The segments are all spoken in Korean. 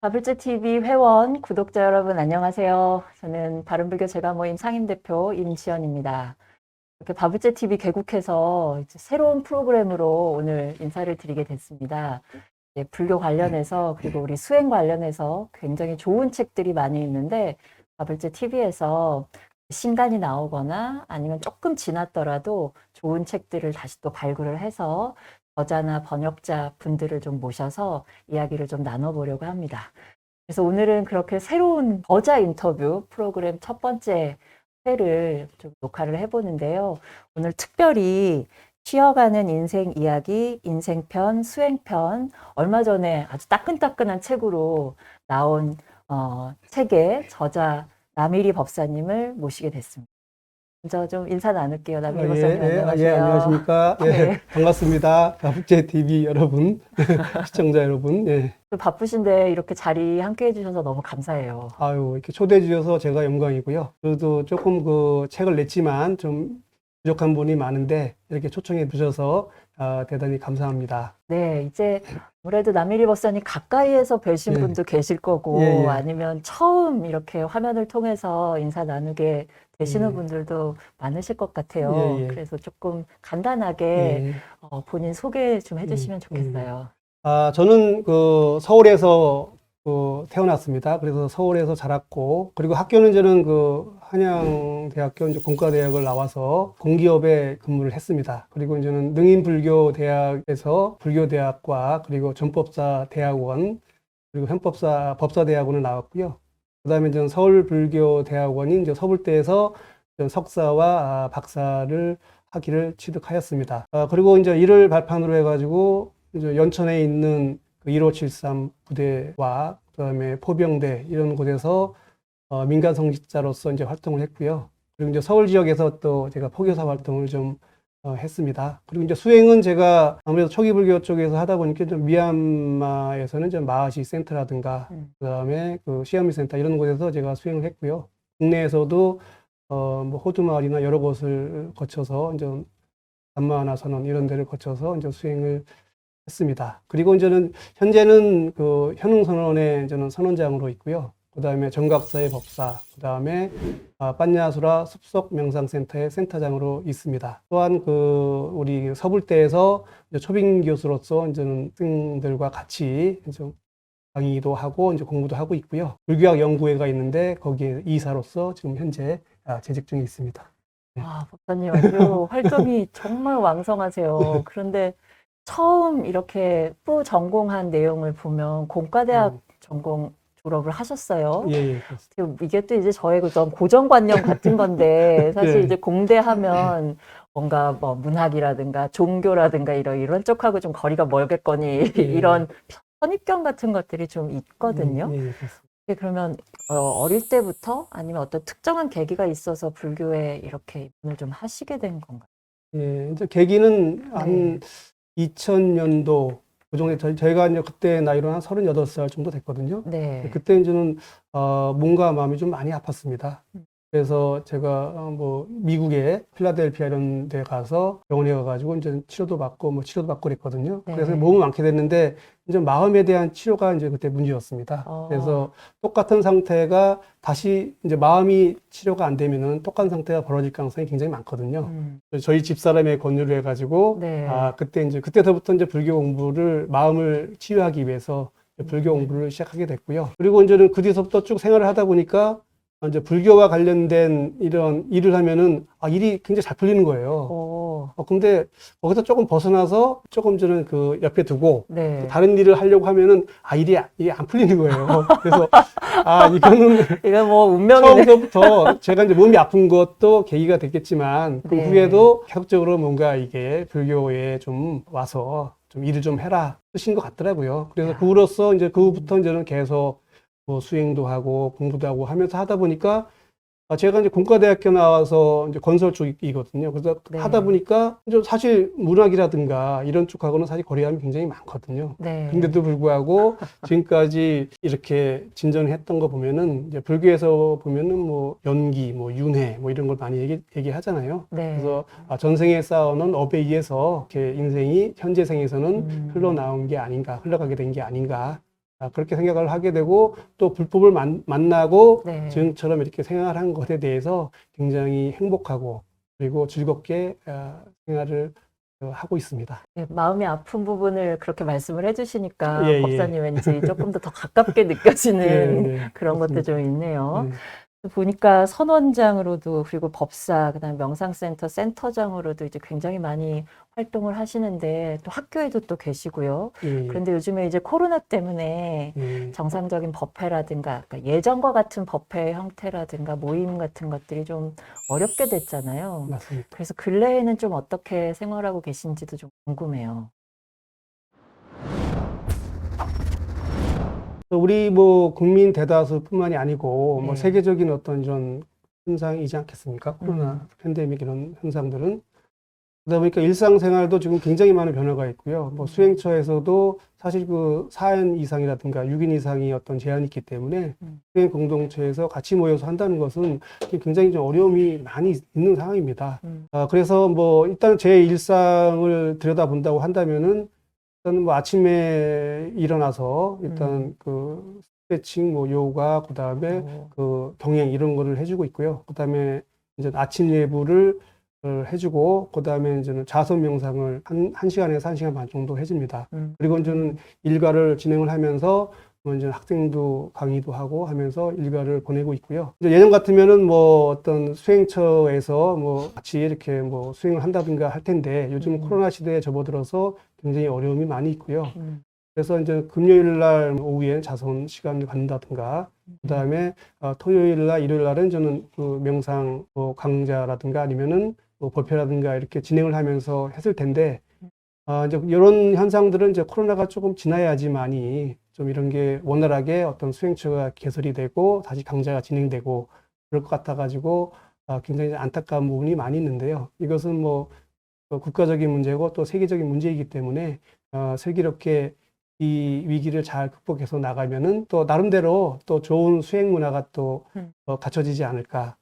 바불제 TV 회원 구독자 여러분 안녕하세요. 저는 바른불교 제가모임 상임대표 임지연입니다. 이렇게 바불제 TV 개국해서 이제 새로운 프로그램으로 오늘 인사를 드리게 됐습니다. 이제 불교 관련해서 그리고 우리 수행 관련해서 굉장히 좋은 책들이 많이 있는데 바불제 TV에서 신간이 나오거나 아니면 조금 지났더라도 좋은 책들을 다시 또 발굴을 해서 저자나 번역자 분들을 좀 모셔서 이야기를 좀 나눠보려고 합니다. 그래서 오늘은 그렇게 새로운 저자 인터뷰 프로그램 첫 번째 회를 좀 녹화를 해보는데요. 오늘 특별히 쉬어가는 인생 이야기, 인생편, 수행편, 얼마 전에 아주 따끈따끈한 책으로 나온 책의 저자 남일희 법사님을 모시게 됐습니다. 먼저 좀 인사 나눌게요. 남일희 법사님 안녕하세요. 안녕하십니까. 네. 반갑습니다. 바불제 TV 여러분, 시청자 여러분. 바쁘신데 이렇게 자리 함께 해주셔서 너무 감사해요. 이렇게 초대해 주셔서 제가 영광이고요. 그래도 조금 그 책을 냈지만 좀 부족한 분이 많은데 이렇게 초청해 주셔서 대단히 감사합니다. 네, 이제 아무래도 남일희 법사님 가까이에서 뵈신 예. 분도 계실 거고 예, 예. 아니면 처음 이렇게 화면을 통해서 인사 나누게 되시는 예. 분들도 많으실 것 같아요. 예, 예. 그래서 조금 간단하게 예. 본인 소개 좀 해주시면 좋겠어요. 저는 그 서울에서 태어났습니다. 그래서 서울에서 자랐고, 그리고 학교는 저는 그 한양대학교 이제 공과대학을 나와서 공기업에 근무를 했습니다. 그리고 이제는 능인불교대학에서 불교대학과 그리고 전법사대학원 그리고 법사대학원을 나왔고요. 그다음에 저는 서울불교대학원인 이제 서불대에서 석사와 박사를 학위를 취득하였습니다. 그리고 이제 이를 발판으로 해가지고 이제 연천에 있는 그 1573 부대와 그다음에 포병대 이런 곳에서 민간 성직자로서 이제 활동을 했고요. 그리고 이제 서울 지역에서 또 제가 포교사 활동을 좀 했습니다. 그리고 이제 수행은 제가 아무래도 초기 불교 쪽에서 하다 보니까 좀 미얀마에서는 좀 마하시 센터라든가 그다음에 그 시아미 센터 이런 곳에서 제가 수행을 했고요. 국내에서도 뭐 호두마을이나 여러 곳을 거쳐서 이제 담마나 선원 이런 데를 거쳐서 이제 수행을 했습니다. 그리고 이제는 현재는 그 현흥선원의 저는 선원장으로 있고요. 그 다음에 정각사의 법사, 그 다음에 빤야수라 숲속 명상센터의 센터장으로 있습니다. 또한 그 우리 서불대에서 초빙 교수로서 이제는 등들과 같이 좀 강의도 하고 이제 공부도 하고 있고요. 불교학 연구회가 있는데 거기에 이사로서 지금 현재 재직 중에 있습니다. 법사님 아주 활동이 정말 왕성하세요. 그런데 처음 이렇게 전공한 내용을 보면 공과대학 전공 졸업을 하셨어요. 예. 이게 또 이제 저의 고정관념 같은 건데 사실 예. 이제 공대 하면 뭔가 뭐 문학이라든가 종교라든가 이런 쪽하고 좀 거리가 멀겠거니 예. 이런 선입견 같은 것들이 좀 있거든요. 예. 그러면 어릴 때부터 아니면 어떤 특정한 계기가 있어서 불교에 이렇게 입문을 좀 하시게 된 건가요? 예, 이제 계기는 한 2000년도 그 정도 저희가 이제 그때 나이로 한 38살 정도 됐거든요. 네. 그때 이제는 몸과 마음이 좀 많이 아팠습니다. 그래서 제가 뭐 미국에 필라델피아 이런 데 가서 병원에 가가지고 이제 치료도 받고 그랬거든요. 네. 그래서 몸은 많게 됐는데 이제 마음에 대한 치료가 이제 그때 문제였습니다. 그래서 똑같은 상태가 다시 이제 마음이 치료가 안 되면은 똑같은 상태가 벌어질 가능성이 굉장히 많거든요. 저희 집사람의 권유를 해가지고 네. 그때서부터 이제 불교 공부를 마음을 치유하기 위해서 불교 공부를 시작하게 됐고요. 그리고 이제는 그 뒤서부터 쭉 생활을 하다 보니까 이제 불교와 관련된 이런 일을 하면은 일이 굉장히 잘 풀리는 거예요. 근데 거기서 조금 벗어나서 조금 저는 그 옆에 두고 네. 다른 일을 하려고 하면은 일이 안 풀리는 거예요. 그래서 이건 뭐 운명이네. 처음부터 제가 이제 몸이 아픈 것도 계기가 됐겠지만 그 네. 후에도 계속적으로 뭔가 이게 불교에 좀 와서 좀 일을 좀 해라 하신 것 같더라고요. 그래서 그 후로서 이제 그 후부터 이제는 계속 뭐 수행도 하고 공부도 하고 하면서 하다 보니까 제가 이제 공과대학교 나와서 이제 건설 쪽이거든요. 그래서 네. 하다 보니까 이제 사실 문학이라든가 이런 쪽하고는 사실 거리감이 굉장히 많거든요. 네. 근데도 불구하고 지금까지 이렇게 진전했던 거 보면은 이제 불교에서 보면은 뭐 연기, 뭐 윤회, 뭐 이런 걸 많이 얘기하잖아요. 네. 그래서 전생에 쌓아놓은 업에 의해서 이렇게 인생이 현재 생에서는 흘러나온 게 아닌가, 흘러가게 된 게 아닌가. 그렇게 생각을 하게 되고 또 불법을 만나고 네. 지금처럼 이렇게 생활한 것에 대해서 굉장히 행복하고 그리고 즐겁게 생활을 하고 있습니다. 예, 마음이 아픈 부분을 그렇게 말씀을 해주시니까 예. 법사님 왠지 조금 더 가깝게 느껴지는 네, 그런 것도 그렇습니다. 좀 있네요. 네. 보니까 선원장으로도 그리고 법사, 그다음에 명상센터 센터장으로도 이제 굉장히 많이 활동을 하시는데 또 학교에도 또 계시고요. 예. 그런데 요즘에 이제 코로나 때문에 예. 정상적인 법회라든가 그러니까 예전과 같은 법회 형태라든가 모임 같은 것들이 좀 어렵게 됐잖아요. 맞습니다. 그래서 근래에는 좀 어떻게 생활하고 계신지도 좀 궁금해요. 우리 뭐 국민 대다수뿐만이 아니고 뭐 네. 세계적인 어떤 이런 현상이지 않겠습니까? 코로나 팬데믹 이런 현상들은 그러다 보니까 일상생활도 지금 굉장히 많은 변화가 있고요. 뭐 수행처에서도 사실 그 4인 이상이라든가 6인 이상이 어떤 제한이 있기 때문에 수행 공동체에서 같이 모여서 한다는 것은 굉장히 좀 어려움이 많이 있는 상황입니다. 그래서 뭐 일단 제 일상을 들여다본다고 한다면은 일단 뭐 아침에 일어나서 일단 그 스트레칭, 뭐 요가, 그 다음에 그 경행 이런 거를 해주고 있고요. 그 다음에 이제 아침 예불을 해주고, 그 다음에 이제는 자선 명상을 한 시간에서 1시간 반 정도 해줍니다. 그리고 이제는 일과를 진행을 하면서 뭐 이제 학생도 강의도 하고 하면서 일과를 보내고 있고요. 이제 예전 같으면은 뭐 어떤 수행처에서 뭐 같이 이렇게 뭐 수행을 한다든가 할 텐데 요즘 코로나 시대에 접어들어서 굉장히 어려움이 많이 있고요. 그래서 이제 금요일 날 오후에 자선 시간을 갖는다든가, 그 다음에 토요일 날, 일요일 날은 저는 그 명상 뭐 강좌라든가 아니면은 뭐 법회라든가 이렇게 진행을 하면서 했을 텐데, 이제 이런 현상들은 이제 코로나가 조금 지나야지만이 좀 이런 게 원활하게 어떤 수행처가 개설이 되고 다시 강좌가 진행되고 그럴 것 같아가지고 굉장히 안타까운 부분이 많이 있는데요. 이것은 뭐 국가적인 문제고 또 세계적인 문제이기 때문에 슬기롭게 이 위기를 잘 극복해서 나가면은 또 나름대로 또 좋은 수행 문화가 또 갖춰지지 않을까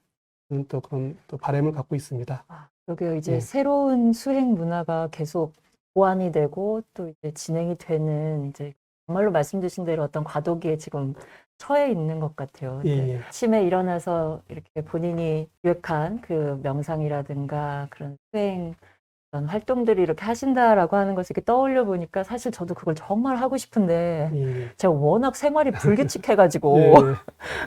또 그런 또 바람을 갖고 있습니다. 여기 이제 네. 새로운 수행 문화가 계속 보완이 되고 또 이제 진행이 되는 이제 정말로 말씀 주신 대로 어떤 과도기에 지금 처해 있는 것 같아요. 근데 예. 아침에 일어나서 이렇게 본인이 기획한 그 명상이라든가 그런 수행 어떤 활동들이 이렇게 하신다라고 하는 것을 이렇게 떠올려 보니까 사실 저도 그걸 정말 하고 싶은데 예. 제가 워낙 생활이 불규칙해가지고 예.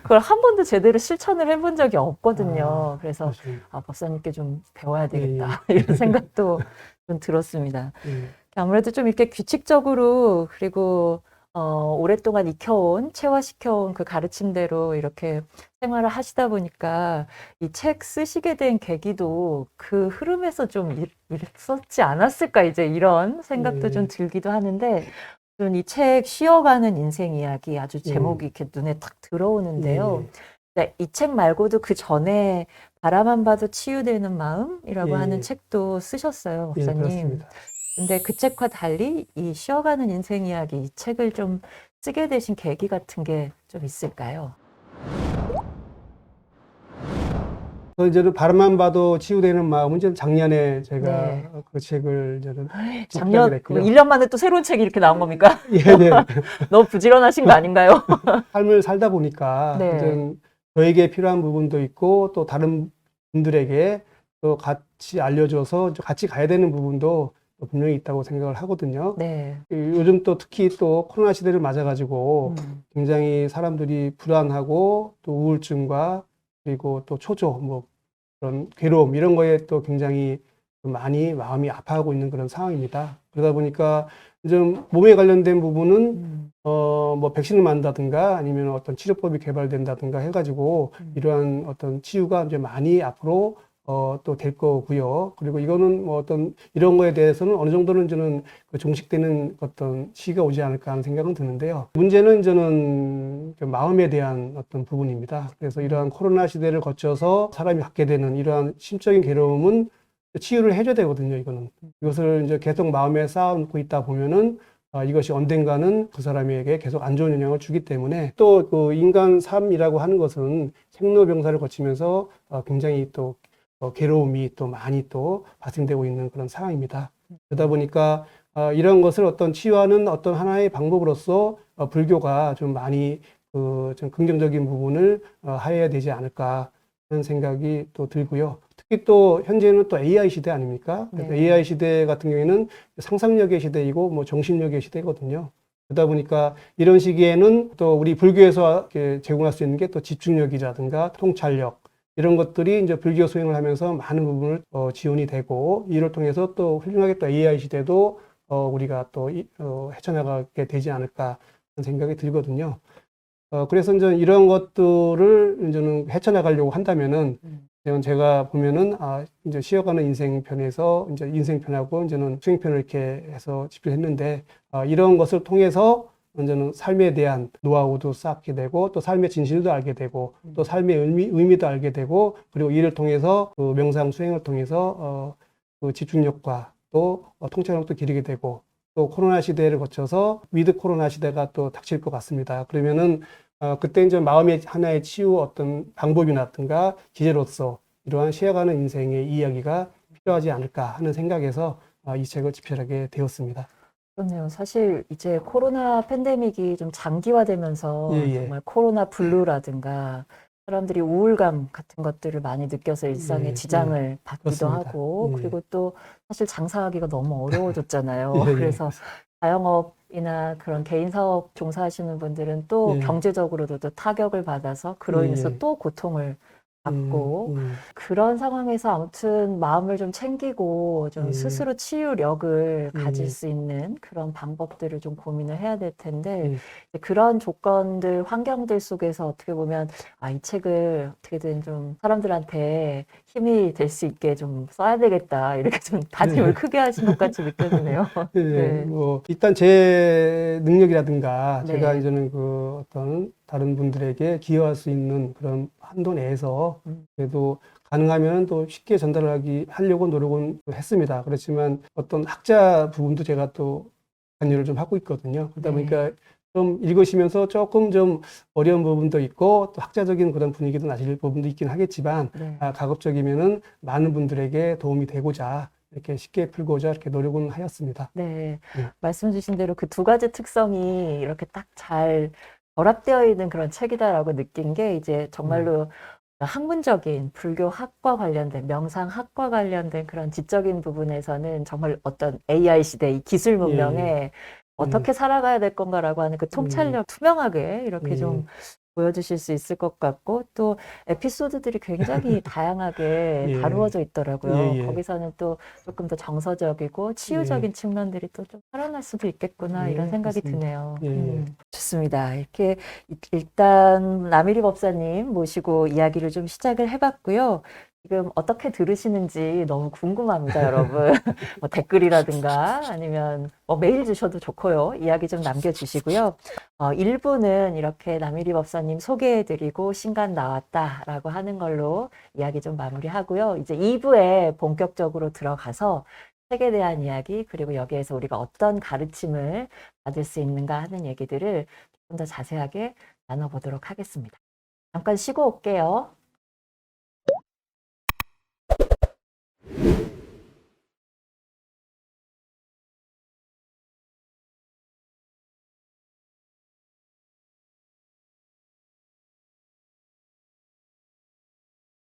그걸 한 번도 제대로 실천을 해본 적이 없거든요. 그래서 그렇습니다. 법사님께 좀 배워야 예, 되겠다 이런 생각도 좀 들었습니다. 예. 아무래도 좀 이렇게 규칙적으로 그리고 오랫동안 익혀온 체화시켜온 그 가르침대로 이렇게 생활을 하시다 보니까 이 책 쓰시게 된 계기도 그 흐름에서 좀 있었지 않았을까 이제 이런 생각도 좀 들기도 하는데 이 책 쉬어가는 인생 이야기 아주 제목이 이렇게 눈에 탁 들어오는데요. 이 책 말고도 그 전에 바라만 봐도 치유되는 마음이라고 하는 책도 쓰셨어요, 예, 목사님. 그렇습니다. 근데 그 책과 달리 이 쉬어가는 인생 이야기 이 책을 좀 쓰게 되신 계기 같은 게 좀 있을까요? 이제는 바람만 봐도 치유되는 마음은 이제 작년에 제가 네. 그 책을 이제는 작년 시작을 했고요. 1년 만에 또 새로운 책이 이렇게 나온 겁니까? 예, 네. 너무 부지런하신 거 아닌가요? 삶을 살다 보니까 네. 이제 저에게 필요한 부분도 있고 또 다른 분들에게 또 같이 알려줘서 같이 가야 되는 부분도 분명히 있다고 생각을 하거든요. 네. 요즘 또 특히 또 코로나 시대를 맞아가지고 굉장히 사람들이 불안하고 또 우울증과 그리고 또 초조, 뭐 그런 괴로움 이런 거에 또 굉장히 많이 마음이 아파하고 있는 그런 상황입니다. 그러다 보니까 좀 몸에 관련된 부분은 뭐 백신을 맞는다든가 아니면 어떤 치료법이 개발된다든가 해가지고 이러한 어떤 치유가 이제 많이 앞으로 또 될 거고요. 그리고 이거는 뭐 어떤 이런 거에 대해서는 어느 정도는 저는 그 종식되는 어떤 시기가 오지 않을까 하는 생각은 드는데요. 문제는 저는 그 마음에 대한 어떤 부분입니다. 그래서 이러한 코로나 시대를 거쳐서 사람이 갖게 되는 이러한 심적인 괴로움은 치유를 해줘야 되거든요, 이거는. 이것을 이제 계속 마음에 쌓아놓고 있다 보면은 이것이 언젠가는 그 사람에게 계속 안 좋은 영향을 주기 때문에 또 그 인간 삶이라고 하는 것은 생로병사를 거치면서 굉장히 또 괴로움이 또 많이 또 발생되고 있는 그런 상황입니다. 그러다 보니까 이런 것을 어떤 치유하는 어떤 하나의 방법으로서 불교가 좀 많이 좀 긍정적인 부분을 하여야 되지 않을까 하는 생각이 또 들고요. 특히 또 현재는 또 AI 시대 아닙니까? 그래서 네. AI 시대 같은 경우에는 상상력의 시대이고 뭐 정신력의 시대거든요. 그러다 보니까 이런 시기에는 또 우리 불교에서 이렇게 제공할 수 있는 게 또 집중력이라든가 통찰력 이런 것들이 이제 불교 수행을 하면서 많은 부분을 지원이 되고 이를 통해서 또 훌륭하게 또 AI 시대도 우리가 또 헤쳐나가게 되지 않을까 하는 생각이 들거든요. 그래서 이제 이런 것들을 이제는 헤쳐나가려고 한다면은, 제가 보면은, 이제 쉬어가는 인생편에서, 이제 인생편하고 이제는 수행편을 이렇게 해서 집필했는데, 이런 것을 통해서 이제는 삶에 대한 노하우도 쌓게 되고, 또 삶의 진실도 알게 되고, 또 삶의 의미도 알게 되고, 그리고 이를 통해서 그 명상 수행을 통해서, 그 집중력과 또 통찰력도 기르게 되고, 또 코로나 시대를 거쳐서 위드 코로나 시대가 또 닥칠 것 같습니다. 그러면은 그때 이제 마음의 하나의 치유 어떤 방법이라든가 기제로서 이러한 쉬어가는 인생의 이야기가 필요하지 않을까 하는 생각에서 이 책을 집필하게 되었습니다. 그렇네요. 사실 이제 코로나 팬데믹이 좀 장기화되면서 예, 예. 정말 코로나 블루라든가 사람들이 우울감 같은 것들을 많이 느껴서 일상에 예, 지장을 받기도 그렇습니다. 하고, 예. 그리고 또 사실 장사하기가 너무 어려워졌잖아요. 예, 예. 그래서 자영업이나 그런 개인 사업 종사하시는 분들은 또 예. 경제적으로도 또 타격을 받아서 그로 예, 인해서 예. 또 고통을 받고, 음. 그런 상황에서 아무튼 마음을 좀 챙기고 좀 예. 스스로 치유력을 가질 예. 수 있는 그런 방법들을 좀 고민을 해야 될 텐데, 예. 이제 그런 조건들, 환경들 속에서 어떻게 보면, 이 책을 어떻게든 좀 사람들한테 힘이 될 수 있게 좀 써야 되겠다. 이렇게 좀 다짐을 크게 하신 것 같이 느껴지네요. 예, 네. 뭐 일단 제 능력이라든가 제가 네. 이제는 그 어떤 다른 분들에게 기여할 수 있는 그런 한도 내에서 그래도 가능하면 또 쉽게 하려고 노력은 했습니다. 그렇지만 어떤 학자 부분도 제가 또 관여를 좀 하고 있거든요. 그러다 네. 보니까 좀 읽으시면서 조금 좀 어려운 부분도 있고 또 학자적인 그런 분위기도 나실 부분도 있긴 하겠지만 네. 가급적이면은 많은 분들에게 도움이 되고자 이렇게 쉽게 풀고자 이렇게 노력은 하였습니다. 네. 네. 말씀 주신 대로 그 두 가지 특성이 이렇게 딱 잘 결합되어 있는 그런 책이다라고 느낀 게 이제 정말로 학문적인 불교학과 관련된 명상학과 관련된 그런 지적인 부분에서는 정말 어떤 AI 시대 이 기술 문명에 어떻게 살아가야 될 건가라고 하는 그 통찰력 투명하게 이렇게 좀 보여주실 수 있을 것 같고 또 에피소드들이 굉장히 다양하게 예. 다루어져 있더라고요. 예, 예. 거기서는 또 조금 더 정서적이고 치유적인 측면들이 또 좀 살아날 수도 있겠구나 예, 이런 생각이 그렇습니다. 드네요. 예. 좋습니다. 이렇게 일단 남일희 법사님 모시고 이야기를 좀 시작을 해봤고요. 지금 어떻게 들으시는지 너무 궁금합니다, 여러분. 뭐 댓글이라든가 아니면 뭐 메일 주셔도 좋고요. 이야기 좀 남겨주시고요. 1부는 이렇게 남일희 법사님 소개해드리고 신간 나왔다라고 하는 걸로 이야기 좀 마무리하고요. 이제 2부에 본격적으로 들어가서 책에 대한 이야기 그리고 여기에서 우리가 어떤 가르침을 받을 수 있는가 하는 얘기들을 좀 더 자세하게 나눠보도록 하겠습니다. 잠깐 쉬고 올게요.